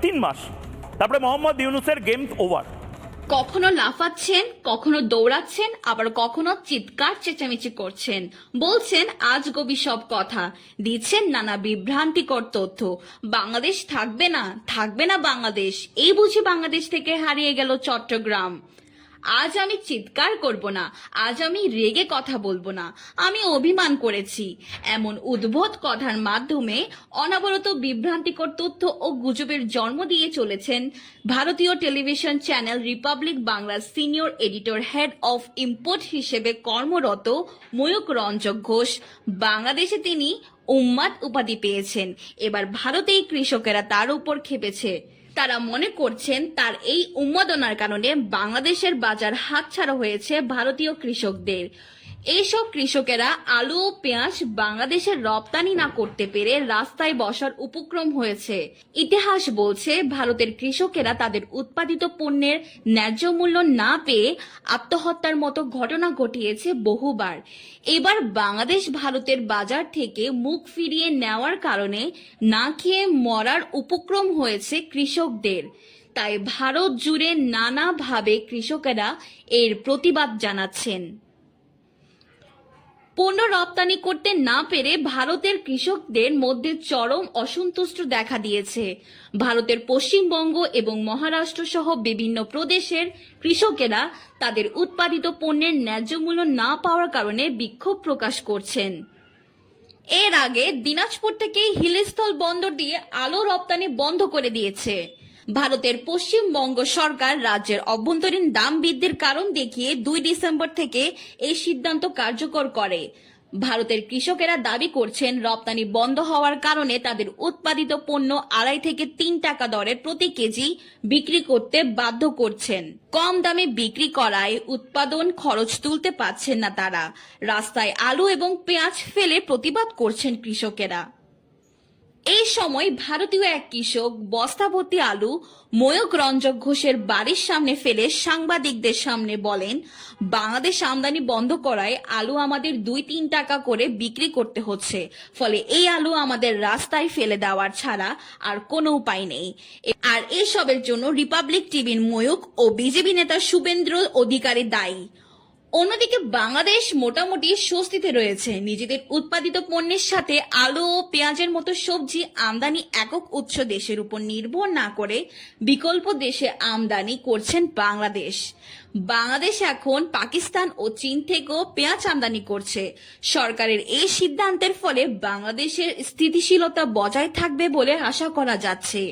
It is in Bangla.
3 মাস, তারপরে মোহাম্মদ ইউনূসের গেম ওভার। কখনো লাফাচ্ছেন, কখনো দৌড়াচ্ছেন, আবার কখনো চিৎকার চেঁচামেচি করছেন, বলছেন আজগবি সব কথা, দিচ্ছেন নানা বিভ্রান্তিকর তথ্য। বাংলাদেশ থাকবে না, থাকবে না বাংলাদেশ, এই বুঝি বাংলাদেশ থেকে হারিয়ে গেল চট্টগ্রাম। আজ আমি চিৎকার করব না, আজ আমি রেগে কথা বলবো না, আমি অভিমান করেছি, এমন উদ্ভট কথার মাধ্যমে অনবরত বিভ্রান্তিকর তথ্য ও গুজবের জন্ম দিয়ে চলেছেন ভারতীয় টেলিভিশন চ্যানেল রিপাবলিক বাংলার senior editor head of import হিসেবে কর্মরত ময়ূক রঞ্জক ঘোষ। বাংলাদেশে তিনি উম্মাদ উপাধি পেয়েছেন, এবার ভারতেই কৃষকেরা তার উপর খেপেছে। তারা মনে করছেন তার এই উন্মাদনার কারণে বাংলাদেশের বাজার হাতছাড়া হয়েছে ভারতীয় কৃষকদের। এইসব কৃষকেরা আলু ও পেঁয়াজ বাংলাদেশের রপ্তানি না করতে পেরে রাস্তায় বসার উপক্রম হয়েছে। ইতিহাস বলছে ভারতের কৃষকেরা তাদের উৎপাদিত পণ্যের ন্যায্য মূল্য না পেয়ে আত্মহত্যার মতো ঘটনা ঘটিয়েছে বহুবার। এবার বাংলাদেশ ভারতের বাজার থেকে মুখ ফিরিয়ে নেওয়ার কারণে না খেয়ে মরার উপক্রম হয়েছে কৃষকদের। তাই ভারত জুড়ে নানাভাবে কৃষকেরা এর প্রতিবাদ জানাচ্ছেন। পণ্য রপ্তানি করতে না পেরে ভারতের কৃষকদের মধ্যে চরম অসন্তুষ্ট দেখা দিয়েছে। ভারতের পশ্চিমবঙ্গ এবং মহারাষ্ট্র সহ বিভিন্ন প্রদেশের কৃষকেরা তাদের উৎপাদিত পণ্যের ন্যায্য মূল্য না পাওয়ার কারণে বিক্ষোভ প্রকাশ করছেন। এর আগে দিনাজপুর থেকে হিলিস্থল বন্দর দিয়ে আলু রপ্তানি বন্ধ করে দিয়েছে। ভারতের পশ্চিমবঙ্গ সরকার রাজ্যের অভ্যন্তরীণ দাম বৃদ্ধির কারণ দেখিয়ে 2 ডিসেম্বর থেকে এই সিদ্ধান্ত কার্যকর করে। ভারতের কৃষকেরা দাবি করছেন রপ্তানি বন্ধ হওয়ার কারণে তাদের উৎপাদিত পণ্য 2.5 থেকে 3 টাকা দরে প্রতি কেজি বিক্রি করতে বাধ্য করছেন। কম দামে বিক্রি করায় উৎপাদন খরচ তুলতে পারছেন না তারা। রাস্তায় আলু এবং পেঁয়াজ ফেলে প্রতিবাদ করছেন কৃষকেরা। এই সময় ভারতীয় এক কৃষক বস্তা ভর্তি আলু ময়ূক রঞ্জক ঘোষের বাড়ির সামনে ফেলে সাংবাদিকদের সামনে বলেন, বাংলাদেশ আমদানি বন্ধ করায় আলু আমাদের 2-3 টাকা করে বিক্রি করতে হচ্ছে, ফলে এই আলু আমাদের রাস্তায় ফেলে দেওয়ার ছাড়া আর কোনো উপায় নেই। আর এসবের জন্য রিপাবলিক টিভির ময়ূক ও বিজেপি নেতা শুভেন্দ্র অধিকারী দায়ী। অন্যদিকে বাংলাদেশ মোটামুটি স্বস্তিতে রয়েছে। নিজেদের উৎপাদিত পণ্যের সাথে আলু ও পেঁয়াজের মতো সবজি আমদানি একক উৎস দেশের উপর নির্ভর না করে বিকল্প দেশে আমদানি করছেন বাংলাদেশ। বাংলাদেশ এখন পাকিস্তান ও চীন থেকেও পেঁয়াজ আমদানি করছে। সরকারের এই সিদ্ধান্তের ফলে বাংলাদেশের স্থিতিশীলতা বজায় থাকবে বলে আশা করা যাচ্ছে।